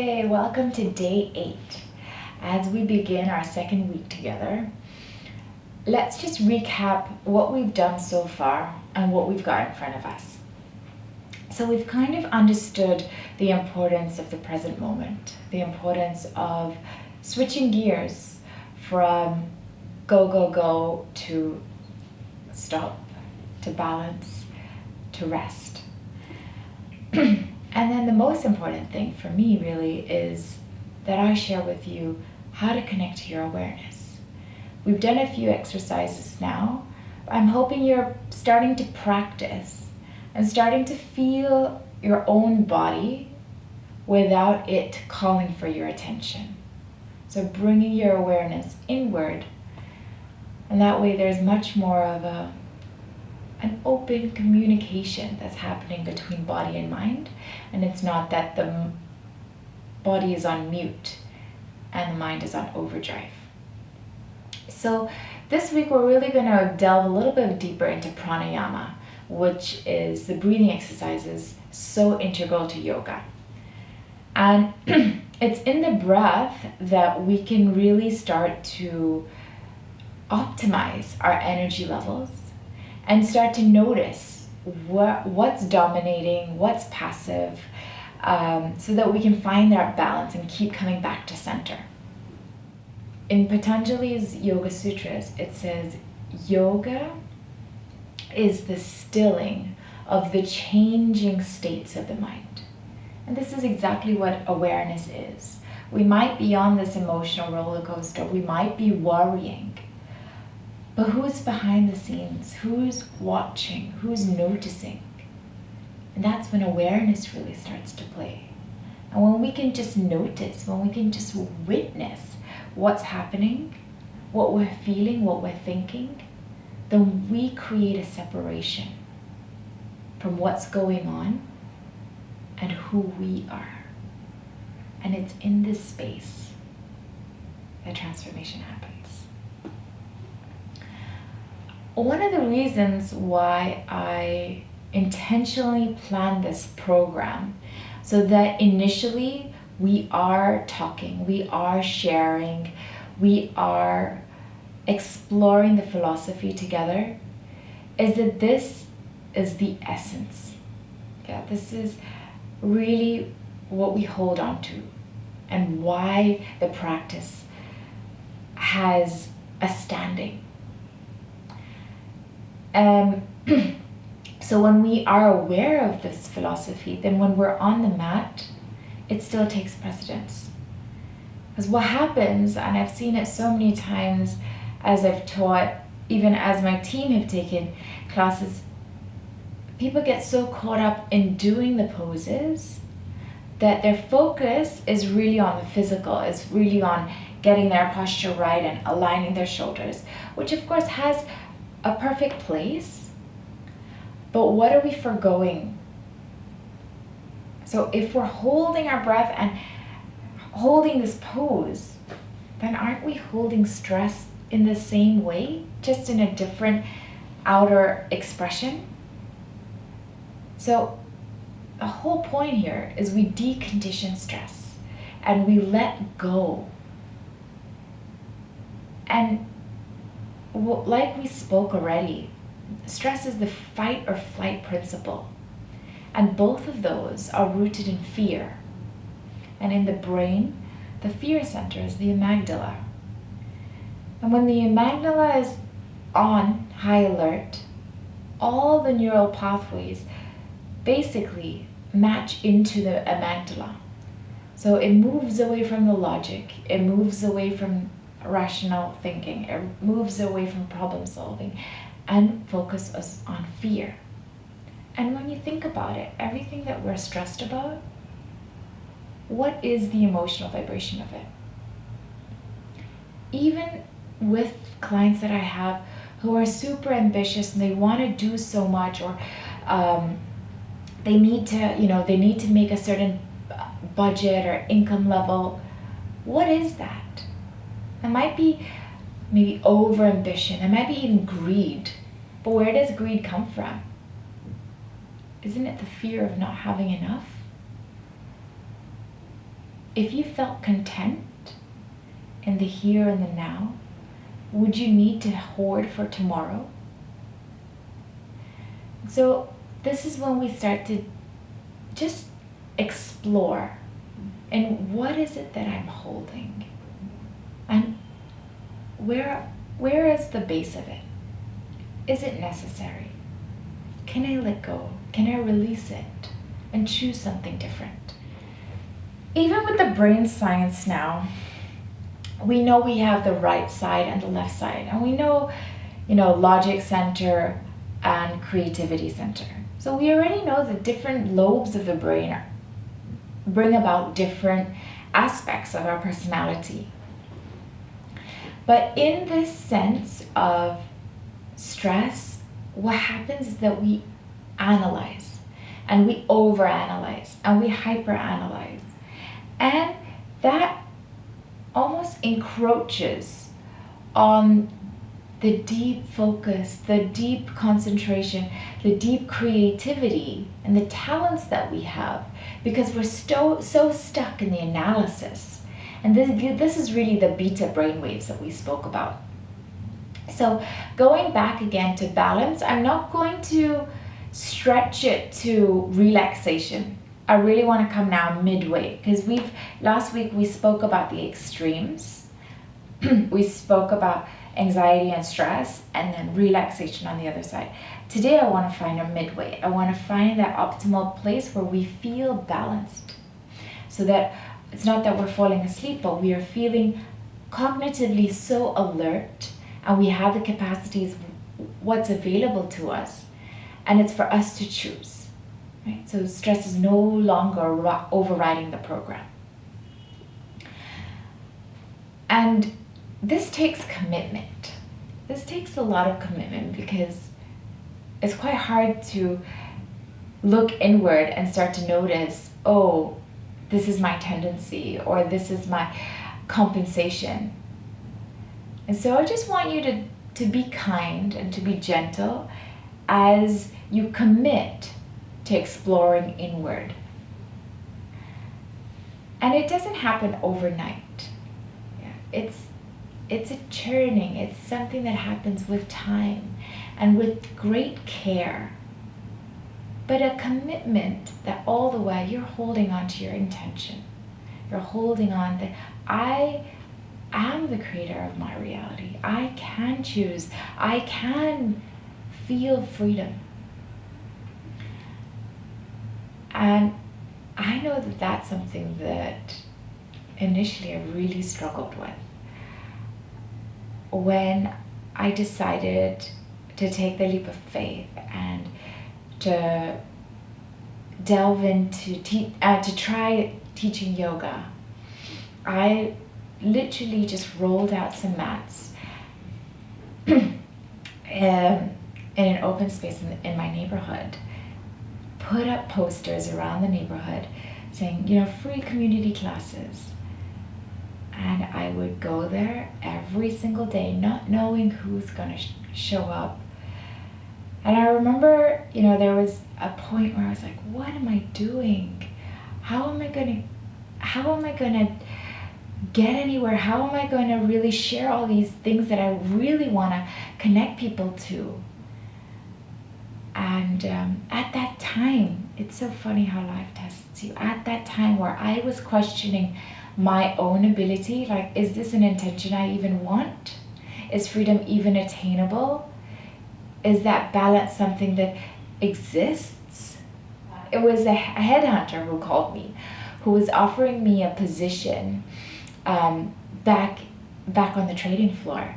Namaste, welcome to day 8. As we begin our second week together, let's just recap what we've done so far and what we've got in front of us. So we've kind of understood the importance of the present moment, the importance of switching gears from go, go, go to stop, to balance, to rest. And then the most important thing for me really is that I share with you how to connect to your awareness. We've done a few exercises now. I'm hoping you're starting to practice and starting to feel your own body without it calling for your attention. So bringing your awareness inward, and that way there's much more of an open communication that's happening between body and mind, and it's not that the body is on mute and the mind is on overdrive. So this week we're really going to delve a little bit deeper into pranayama, which is the breathing exercises so integral to yoga. And it's in the breath that we can really start to optimize our energy levels and start to notice what's dominating, what's passive, so that we can find that balance and keep coming back to center. In Patanjali's Yoga Sutras, it says, yoga is the stilling of the changing states of the mind. And this is exactly what awareness is. We might be on this emotional roller coaster, we might be worrying, but who's behind the scenes? Who's watching? Who's noticing? And that's when awareness really starts to play. And when we can just notice, when we can just witness what's happening, what we're feeling, what we're thinking, then we create a separation from what's going on and who we are. And it's in this space that transformation happens. One of the reasons why I intentionally planned this program, so that initially we are talking, we are sharing, we are exploring the philosophy together, is that this is the essence. Yeah, this is really what we hold on to and why the practice has a standing. So when we are aware of this philosophy, then when we're on the mat, it still takes precedence. Because what happens, and I've seen it so many times as I've taught, even as my team have taken classes, people get so caught up in doing the poses that their focus is really on the physical, is really on getting their posture right and aligning their shoulders, which of course has a perfect place, but what are we forgoing? So if we're holding our breath and holding this pose, then aren't we holding stress in the same way, just in a different outer expression? So the whole point here is we decondition stress and we let go. And like we spoke already, stress is the fight or flight principle. And both of those are rooted in fear. And in the brain, the fear center is the amygdala. And when the amygdala is on high alert, all the neural pathways basically match into the amygdala. So it moves away from the logic, it moves away from rational thinking, it moves away from problem solving and focuses on fear. And when you think about it, everything that we're stressed about, what is the emotional vibration of it? Even with clients that I have who are super ambitious and they want to do so much, or they need to make a certain budget or income level. What is that? It might be maybe over ambition. It might be even greed. But where does greed come from? Isn't it the fear of not having enough? if you felt content in the here and the now, would you need to hoard for tomorrow? So this is when we start to just explore. And what is it that I'm holding? And where is the base of it? Is it necessary? Can I let go? Can I release it and choose something different? Even with the brain science now, we know we have the right side and the left side. And we know, logic center and creativity center. So we already know that different lobes of the brain bring about different aspects of our personality. But in this sense of stress, what happens is that we analyze, and we overanalyze, and we hyperanalyze. And that almost encroaches on the deep focus, the deep concentration, the deep creativity, and the talents that we have, because we're so stuck in the analysis. And this is really the beta brainwaves that we spoke about. So going back again to balance, I'm not going to stretch it to relaxation. I really want to come now midway, because last week we spoke about the extremes. We spoke about anxiety and stress, and then relaxation on the other side. Today I want to find a midway. I want to find that optimal place where we feel balanced, so that it's not that we're falling asleep, but we are feeling cognitively so alert, and we have the capacities, what's available to us, and it's for us to choose, right? So stress is no longer overriding the program. And this takes commitment. This takes a lot of commitment, because it's quite hard to look inward and start to notice, oh, this is my tendency, or this is my compensation. And so I just want you to be kind and to be gentle as you commit to exploring inward. And it doesn't happen overnight. It's a churning. It's something that happens with time and with great care. But a commitment that all the way you're holding on to your intention. You're holding on that I am the creator of my reality. I can choose. I can feel freedom. And I know that that's something that initially I really struggled with. When I decided to take the leap of faith and to delve into to try teaching yoga, I literally just rolled out some mats in an open space in my neighborhood, put up posters around the neighborhood saying, free community classes. And I would go there every single day, not knowing who's going to show up. And I remember, there was a point where I was like, what am I doing? How am I going to get anywhere? How am I going to really share all these things that I really want to connect people to? And at that time, it's so funny how life tests you. At that time where I was questioning my own ability, like, is this an intention I even want? Is freedom even attainable? Is that balance something that exists? It was a headhunter who called me, who was offering me a position back on the trading floor.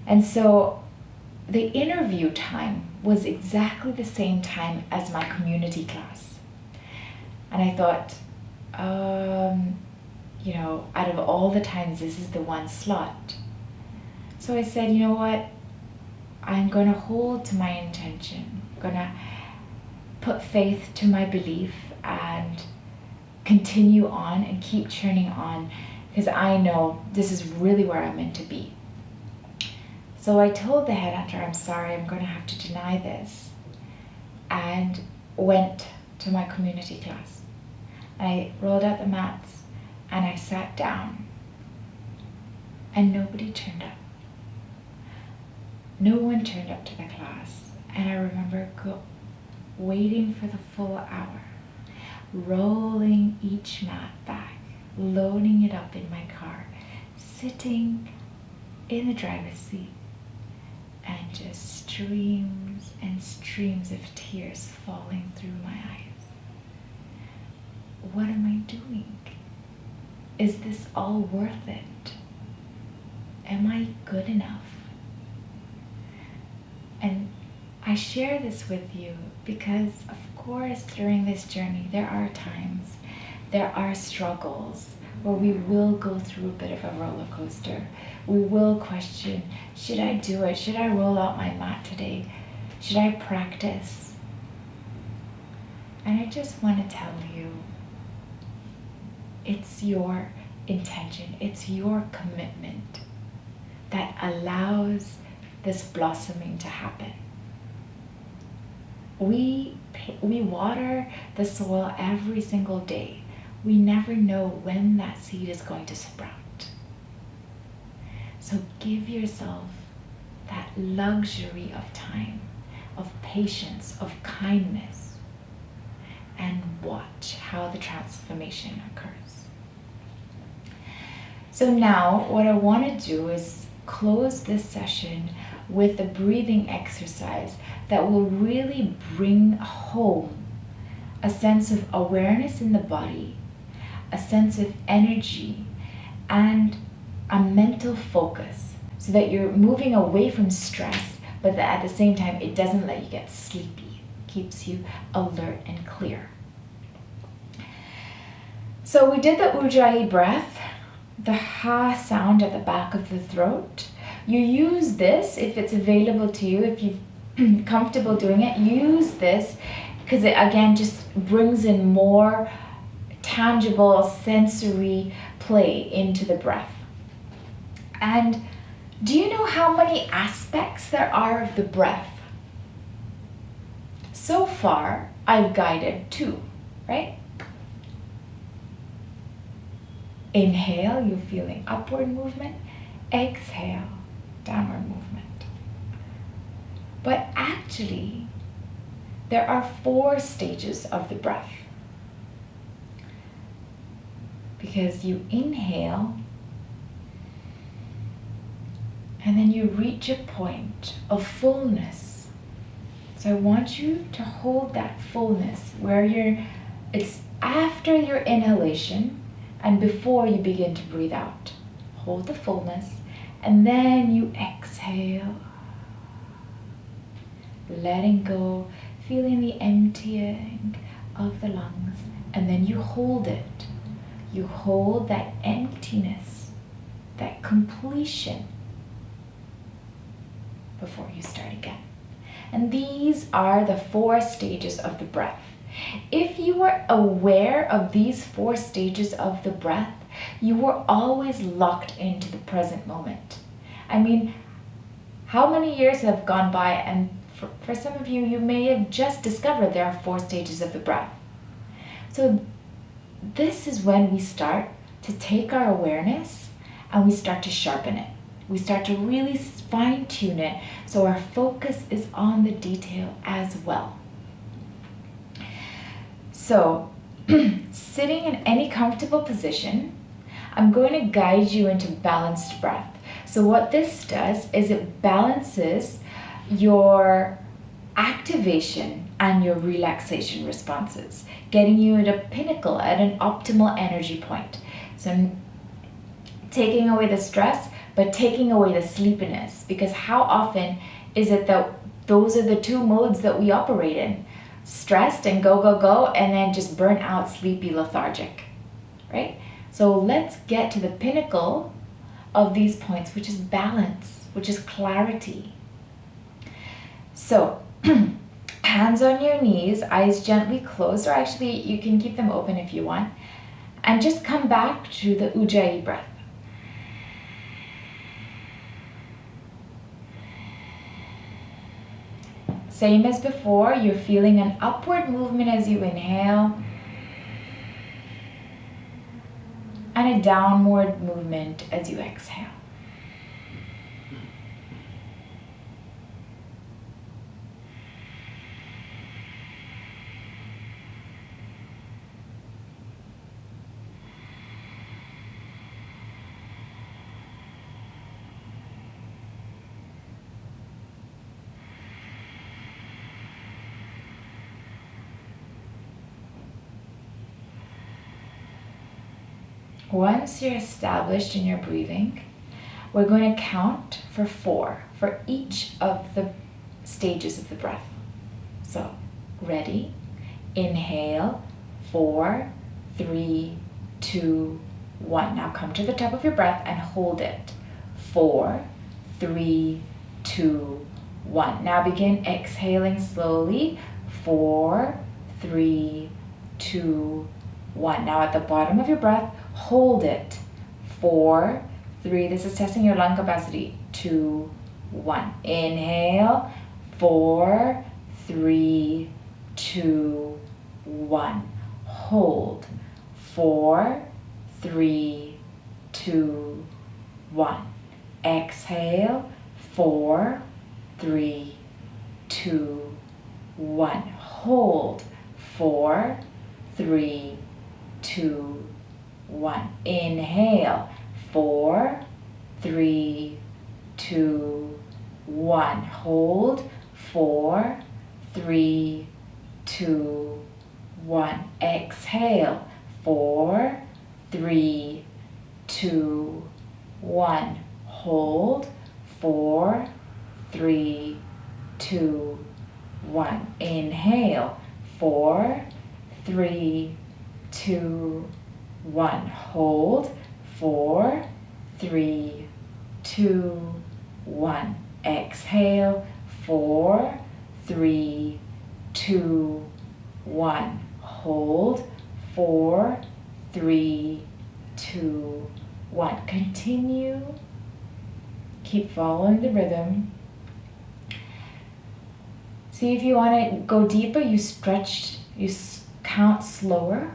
And so the interview time was exactly the same time as my community class. And I thought, out of all the times, this is the one slot. So I said, you know what? I'm going to hold to my intention. I'm going to put faith to my belief and continue on and keep churning on, because I know this is really where I'm meant to be. So I told the headhunter, I'm sorry, I'm going to have to deny this, and went to my community class. I rolled out the mats, and I sat down, and nobody turned up. No one turned up to the class, and I remember waiting for the full hour, rolling each mat back, loading it up in my car, sitting in the driver's seat, and just streams and streams of tears falling through my eyes. What am I doing? Is this all worth it? Am I good enough? And I share this with you because, of course, during this journey, there are times, there are struggles where we will go through a bit of a roller coaster. We will question, should I do it? Should I roll out my mat today? Should I practice? And I just want to tell you, it's your intention, it's your commitment that allows this blossoming to happen. We water the soil every single day. We never know when that seed is going to sprout. So give yourself that luxury of time, of patience, of kindness, and watch how the transformation occurs. So now what I want to do is close this session with a breathing exercise that will really bring home a sense of awareness in the body, a sense of energy, and a mental focus, so that you're moving away from stress, but that at the same time it doesn't let you get sleepy, keeps you alert and clear. So we did the Ujjayi breath, the ha sound at the back of the throat. You use this if it's available to you, if you're comfortable doing it, use this because it again just brings in more tangible sensory play into the breath. And do you know how many aspects there are of the breath? So far, I've guided 2, right? Inhale, you're feeling upward movement. Exhale, downward movement. But actually, there are 4 stages of the breath. Because you inhale, and then you reach a point of fullness. So I want you to hold that fullness where it's after your inhalation and before you begin to breathe out. Hold the fullness, and then you exhale, letting go, feeling the emptying of the lungs, and then you hold it. You hold that emptiness, that completion, before you start again. And these are the 4 stages of the breath. If you are aware of these 4 stages of the breath, you are always locked into the present moment. I mean, how many years have gone by, and for some of you, you may have just discovered there are 4 stages of the breath. So this is when we start to take our awareness and we start to sharpen it. We start to really fine-tune it so our focus is on the detail as well. So, sitting in any comfortable position, I'm going to guide you into balanced breath. So what this does is it balances your activation and your relaxation responses, getting you at a pinnacle, at an optimal energy point. So taking away the stress, but taking away the sleepiness, because how often is it that those are the 2 modes that we operate in? Stressed and go, go, go, and then just burn out, sleepy, lethargic, right? So let's get to the pinnacle of these points, which is balance, which is clarity. So hands on your knees, eyes gently closed, or actually you can keep them open if you want, and just come back to the Ujjayi breath. Same as before, you're feeling an upward movement as you inhale, and a downward movement as you exhale. Once you're established in your breathing, we're going to count for 4 for each of the stages of the breath. So, ready? Inhale, 4, 3, 2, 1. Now come to the top of your breath and hold it. 4, 3, 2, 1. Now begin exhaling slowly. 4, 3, 2, 1. Now at the bottom of your breath, hold it. 4, 3. This is testing your lung capacity. 2, 1. Inhale. 4, 3, 2, 1. Hold. 4, 3, 2, 1. Exhale. 4, 3, 2, 1. Hold. 4, 3, 2, 1. Inhale. 4, 3, 2, 1. Hold. 4, 3, 2, 1. Exhale. 4, 3, 2, 1. Hold. 4, 3, 2, 1. Inhale. 4, 3, 2, 1. Hold. 4, 3, 2, 1. Exhale. 4, 3, 2, 1. Hold. 4, 3, 2, 1. Continue. Keep following the rhythm. See if you want to go deeper, you stretch, count slower,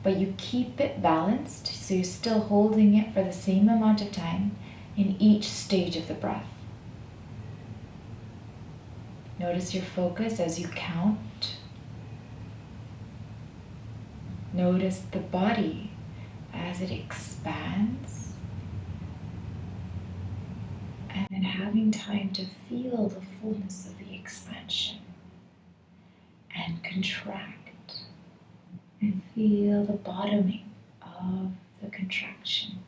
but you keep it balanced, so you're still holding it for the same amount of time in each stage of the breath. Notice your focus as you count. Notice the body as it expands. And then having time to feel the fullness of the expansion and contract and feel the bottoming of the contraction.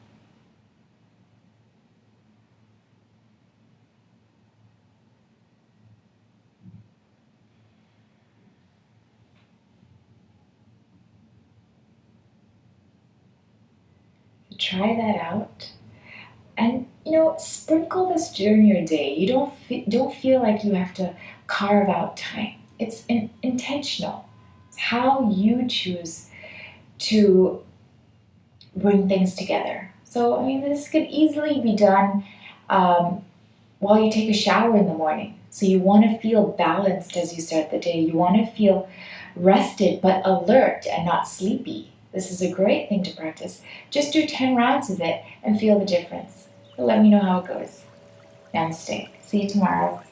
So try that out. And sprinkle this during your day. You don't feel like you have to carve out time. It's intentional. It's how you choose to bring things together. So this could easily be done while you take a shower in the morning. So you want to feel balanced as you start the day. You want to feel rested but alert and not sleepy. This is a great thing to practice. Just do 10 rounds of it and feel the difference. Let me know how it goes. Namaste. See you tomorrow.